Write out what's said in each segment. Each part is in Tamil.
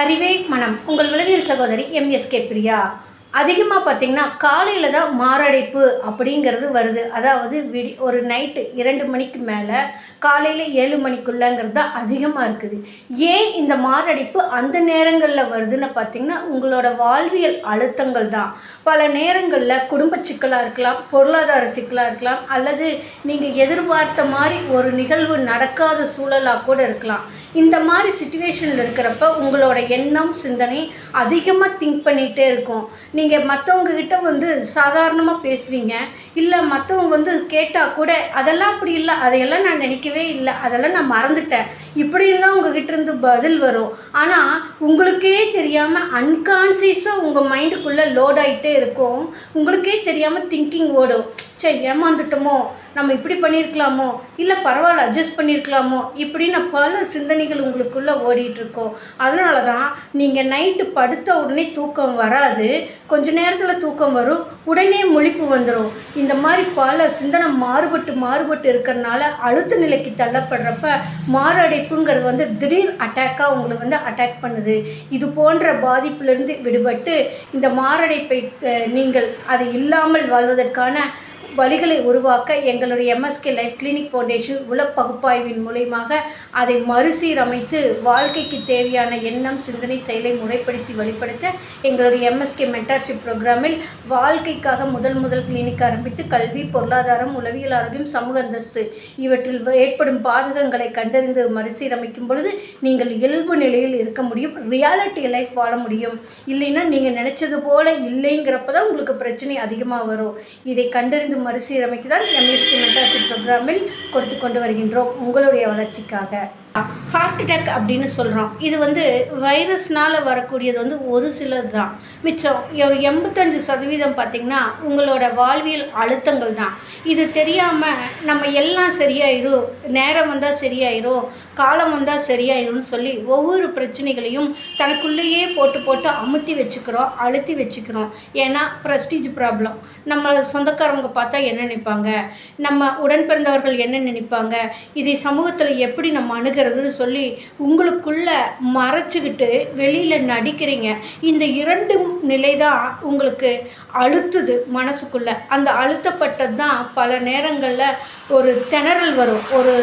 அறிவே மனம் உங்கள் உளவியல் சகோதரி எம்எஸ்கே பிரியா. அதிகமாக பார்த்திங்கன்னா காலையில் தான் மாரடைப்பு அப்படிங்கிறது வருது. அதாவது ஒரு நைட்டு 2 மணிக்கு மேலே காலையில் 7 மணிக்குள்ளங்கிறது தான் அதிகமாக இருக்குது. ஏன் இந்த மாரடைப்பு அந்த நேரங்களில் வருதுன்னு பார்த்திங்கன்னா உங்களோட வாழ்வியல் அழுத்தங்கள் தான். பல நேரங்களில் குடும்ப சிக்கலாக இருக்கலாம், பொருளாதார சிக்கலாக இருக்கலாம், அல்லது நீங்கள் எதிர்பார்த்த மாதிரி ஒரு நிகழ்வு நடக்காத சூழலாக கூட இருக்கலாம். இந்த மாதிரி சுச்சுவேஷனில் இருக்கிறப்ப உங்களோட எண்ணம் சிந்தனை அதிகமாக திங்க் பண்ணிகிட்டே இருக்கும். நீங்கள் மற்றவங்கக்கிட்ட சாதாரணமாக பேசுவீங்க, இல்லை மற்றவங்க கேட்டால் கூட அதெல்லாம் அப்படி இல்லை, அதையெல்லாம் நான் நினைக்கவே இல்லை, அதெல்லாம் நான் மறந்துட்டேன் இப்படின்லாம் உங்ககிட்ட இருந்து பதில் வரும். ஆனால் உங்களுக்கே தெரியாமல் அன்கான்சியஸாக உங்கள் மைண்டுக்குள்ளே லோட் ஆகிட்டே இருக்கும். உங்களுக்கே தெரியாமல் திங்கிங் ஓடும். சரி, ஏமாந்துட்டோமோ, நம்ம இப்படி பண்ணியிருக்கலாமோ, இல்லை பரவாயில்ல அட்ஜஸ்ட் பண்ணியிருக்கலாமோ, இப்படின்னு பல சிந்தனைகள் உங்களுக்குள்ளே ஓடிட்டுருக்கோம். அதனால தான் நீங்கள் நைட்டு படுத்த உடனே தூக்கம் வராது, கொஞ்ச நேரத்தில் தூக்கம் வரும், உடனே முழிப்பு வந்துடும். இந்த மாதிரி பல சிந்தனை மாறுபட்டு இருக்கிறனால அழுத்த நிலைக்கு தள்ளப்படுறப்ப மாரடைப்புங்கிறது திடீர் அட்டாக்காக உங்களை அட்டாக் பண்ணுது. இது போன்ற பாதிப்பிலிருந்து விடுபட்டு இந்த மாரடைப்பை நீங்கள் அது இல்லாமல் வாழ்வதற்கான வழிகளை உருவாக்க எங்களுடைய எம்எஸ்கே லைஃப் கிளினிக் ஃபவுண்டேஷன் உள பகுப்பாய்வின் மூலமாக அதை மறுசீரமைத்து வாழ்க்கைக்கு தேவையான எண்ணம் சிந்தனை செயலை முறைப்படுத்தி வழிப்படுத்த எங்களுடைய எம்எஸ்கே மென்டார்ஷிப் ப்ரோக்ராமில் வாழ்க்கைக்காக முதல் கிளினிக் ஆரம்பித்து கல்வி, பொருளாதாரம், உளவியல் ஆரோக்கியம், சமூக அந்தஸ்து இவற்றில் ஏற்படும் பாதகங்களை கண்டறிந்து மறுசீரமைக்கும் பொழுது நீங்கள் இயல்பு நிலையில் இருக்க முடியும், ரியாலிட்டி லைஃப் வாழ முடியும். இல்லைன்னா நீங்கள் நினச்சது போல் இல்லைங்கிறப்ப தான் உங்களுக்கு பிரச்சனை அதிகமாக வரும். இதை கண்டறிந்து மறுசீரமைக்கு தான் எம்எஸ்கே மென்டார்ஷிப் ப்ரோக்ராமில் கொடுத்து கொண்டு வருகின்றோம் உங்களுடைய வளர்ச்சிக்காக. ஹார்ட் அட்டாக் அப்படின்னு சொல்கிறோம். இது வைரஸ்னால் வரக்கூடியது ஒரு சிலது தான். மிச்சம் ஒரு 85% பார்த்திங்கன்னா உங்களோட வாழ்வியல் அழுத்தங்கள் தான். இது தெரியாமல் நம்ம எல்லாம் சரியாயிடும், நேரம் வந்தால் சரியாயிடும், காலம் வந்தால் சரியாயிரும்னு சொல்லி ஒவ்வொரு பிரச்சனைகளையும் தனக்குள்ளேயே போட்டு அழுத்தி வச்சுக்கிறோம். ஏன்னா ப்ரெஸ்டீஜ் ப்ராப்ளம், நம்ம சொந்தக்காரவங்க பார்த்தா என்ன நினைப்பாங்க, நம்ம உடன் பிறந்தவர்கள் என்ன நினைப்பாங்க, இதை சமூகத்தில் எப்படி நம்ம அணுகிறதுன்னு சொல்லி உங்களுக்குள்ள மறைச்சிக்கிட்டு வெளியில் நடிக்கிறீங்க. இந்த 2 நிலை தான் உங்களுக்கு அழுத்துது மனசுக்குள்ள. அந்த அழுத்தப்பட்டது தான் பல நேரங்களில் ஒரு திணறல் வரும் ஒரு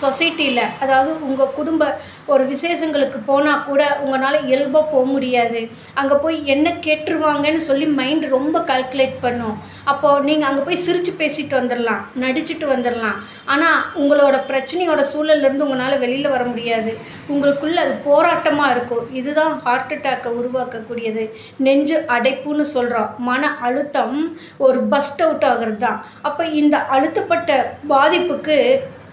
சொசைட்டியில். அதாவது உங்கள் குடும்ப ஒரு விசேஷங்களுக்கு போனால் கூட உங்களால் இயல்பாக போக முடியாது. அங்கே போய் என்ன கேட்டுருவாங்கன்னு சொல்லி மைண்டு ரொம்ப கால்குலேட் பண்ணும். அப்போது நீங்கள் அங்கே போய் சிரித்து பேசிட்டு வந்துடலாம், நடிச்சுட்டு வந்துடலாம். ஆனால் உங்களோட பிரச்சனையோட சூழல்லேருந்து உங்களால் வெளியில் வர முடியாது. உங்களுக்குள்ள அது போராட்டமாக இருக்கும். இதுதான் ஹார்ட் அட்டாக்கை உருவாக்கக்கூடியது. நெஞ்சு அடைப்புன்னு சொல்கிறோம். மன அழுத்தம் ஒரு பஸ்ட் அவுட் ஆகிறது தான். அப்போ இந்த அழுத்தப்பட்ட பாதிப்புக்கு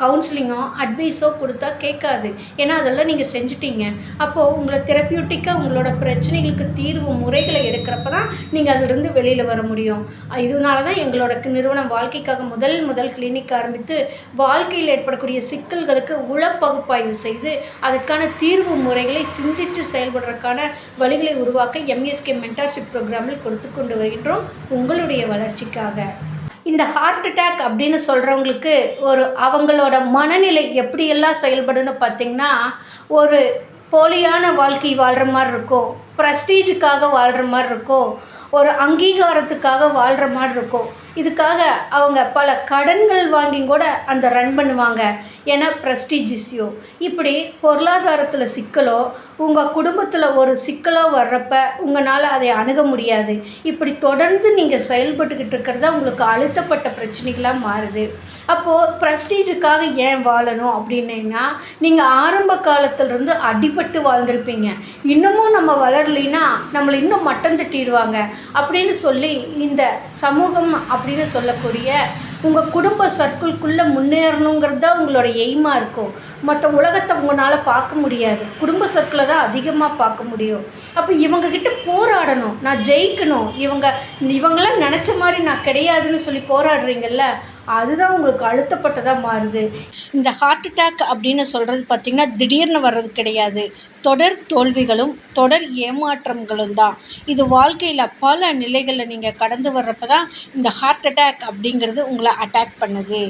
கவுன்சிலிங்கோ அட்வைஸோ கொடுத்தா கேட்காது. ஏன்னா அதெல்லாம் நீங்கள் செஞ்சிட்டீங்க. அப்போது உங்களை தெரப்பியூட்டிக்காக உங்களோட பிரச்சனைகளுக்கு தீர்வு முறைகளை எடுக்கிறப்ப தான் நீங்கள் அதிலிருந்து வெளியில் வர முடியும். இதனால தான் எங்களோட நிறுவனம் வாழ்க்கைக்காக முதல் கிளினிக் ஆரம்பித்து வாழ்க்கையில் ஏற்படக்கூடிய சிக்கல்களுக்கு உள பகுப்பாய்வு செய்து அதற்கான தீர்வு முறைகளை சிந்தித்து செயல்படுறதுக்கான வழிகளை உருவாக்க எம்எஸ்கே மென்டார்ஷிப் ப்ரோக்ராமில் கொடுத்து கொண்டு வருகின்றோம் உங்களுடைய வளர்ச்சிக்காக. இந்த ஹார்ட் அட்டாக் அப்படின்னு சொல்கிறவங்களுக்கு அவங்களோட மனநிலை எப்படியெல்லாம் செயல்படுன்னு பார்த்திங்கன்னா, ஒரு போலியான வாழ்க்கை வாழ்கிற மாதிரி இருக்கும், ப்ரெஸ்டீஜுக்காக வாழ்கிற மாதிரி இருக்கும், ஒரு அங்கீகாரத்துக்காக வாழ்கிற மாதிரி இருக்கும். இதுக்காக அவங்க பல கடன்கள் வாங்கி கூட அந்த ரன் பண்ணுவாங்க. ஏன்னா ப்ரெஸ்டீஜ் இஷ்யூ, இப்படி பொருளாதாரத்தில் சிக்கலோ உங்கள் குடும்பத்தில் ஒரு சிக்கலோ வர்றப்ப உங்களால் அதை அணுக முடியாது. இப்படி தொடர்ந்து நீங்கள் செயல்பட்டுக்கிட்டு இருக்கிறதா உங்களுக்கு அழுத்தப்பட்ட பிரச்சனைகளாக மாறுது. அப்போது ப்ரெஸ்டீஜுக்காக ஏன் வாழணும் அப்படின்னா, நீங்கள் ஆரம்ப காலத்திலிருந்து அடிபட்டு வாழ்ந்திருப்பீங்க. இன்னமும் நம்ம வளரலைன்னா நம்மளை இன்னும் மட்டம் தட்டிடுவாங்க அப்படின்னு சொல்லி இந்த சமூகம் அப்படின்னு சொல்லக்கூடிய உங்கள் குடும்ப சர்க்கிள்குள்ளே முன்னேறணுங்கிறது தான் உங்களோட எய்மாக இருக்கும். மற்ற உலகத்தை உங்களால் பார்க்க முடியாது, குடும்ப சர்க்கிளை தான் அதிகமாக பார்க்க முடியும். அப்போ இவங்கக்கிட்ட போராடணும், நான் ஜெயிக்கணும், இவங்களாம் நினச்ச மாதிரி நான் கிடையாதுன்னு சொல்லி போராடுறீங்கல்ல, அதுதான் உங்களுக்கு அழுத்தப்பட்டதாக மாறுது. இந்த ஹார்ட் அட்டாக் அப்படின்னு சொல்கிறது பார்த்திங்கன்னா திடீர்னு வர்றது கிடையாது. தொடர் தோல்விகளும் தொடர் ஏமாற்றங்களும் தான். இது வாழ்க்கையில் பல நிலைகளில் நீங்கள் கடந்து வர்றப்ப தான் இந்த ஹார்ட் அட்டாக் அப்படிங்கிறது உங்களை அட்டாக் பண்ணுது.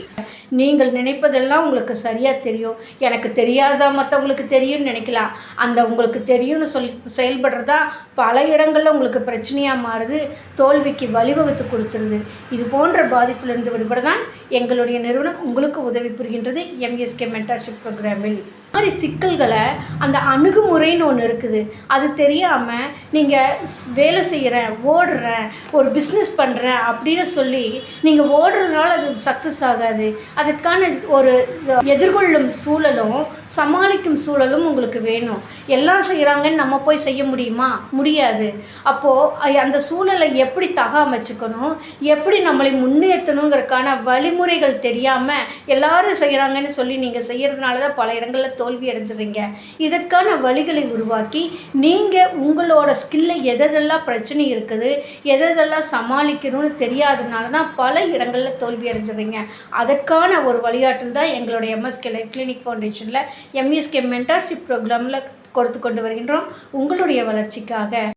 நீங்கள் நினைப்பதெல்லாம் உங்களுக்கு சரியாக தெரியும். எனக்கு தெரியாதா மற்றவங்களுக்கு தெரியும்னு நினைக்கலாம். அந்த உங்களுக்கு தெரியும்னு சொல்லி செயல்படுறதா பல இடங்களில் உங்களுக்கு பிரச்சனையாக மாறுது, தோல்விக்கு வழிவகுத்து கொடுத்துருது. இது போன்ற பாதிப்பிலிருந்து விடுபட தான் எங்களுடைய நிறுவனம் உங்களுக்கு உதவி புரிகின்றது எம்எஸ்கே மென்டார்ஷிப் ப்ரோக்ராமில். இந்த மாதிரி சிக்கல்களை அந்த அணுகுமுறைன்னு ஒன்று இருக்குது. அது தெரியாமல் நீங்கள் வேலை செய்கிறேன், ஓடுறேன், ஒரு பிஸ்னஸ் பண்ணுறேன் அப்படின்னு சொல்லி நீங்கள் ஓடுறதுனால அது சக்ஸஸ் ஆகாது. அதற்கான ஒரு எதிர்கொள்ளும் சூழலும் சமாளிக்கும் சூழலும் உங்களுக்கு வேணும். எல்லாம் செய்கிறாங்கன்னு நம்ம போய் செய்ய முடியுமா? முடியாது. அப்போது அந்த சூழலை எப்படி அமைச்சுக்கணும், எப்படி நம்மளை முன்னேற்றணுங்கிறதுக்கான வழிமுறைகள் தெரியாமல் எல்லாரும் செய்கிறாங்கன்னு சொல்லி நீங்கள் செய்கிறதுனால தான் பல இடங்களில் தோல்வி அடைஞ்சிடுறீங்க. இதற்கான வழிகளை உருவாக்கி நீங்கள் உங்களோட ஸ்கில்லை எதெல்லாம் பிரச்சனை இருக்குது, எதெல்லாம் சமாளிக்கணும்னு தெரியாததுனால தான் பல இடங்களில் தோல்வி அடைஞ்சிடுறீங்க. அதற்கான ஒரு வழிகாட்டல் தான் எங்களுடைய எம்எஸ்கே லைஃப் கிளினிக் ஃபவுண்டேஷனில் எம்எஸ்கே மென்டார்ஷிப் ப்ரோக்ராமில் கொடுத்து கொண்டு வருகின்றோம் உங்களுடைய வளர்ச்சிக்காக.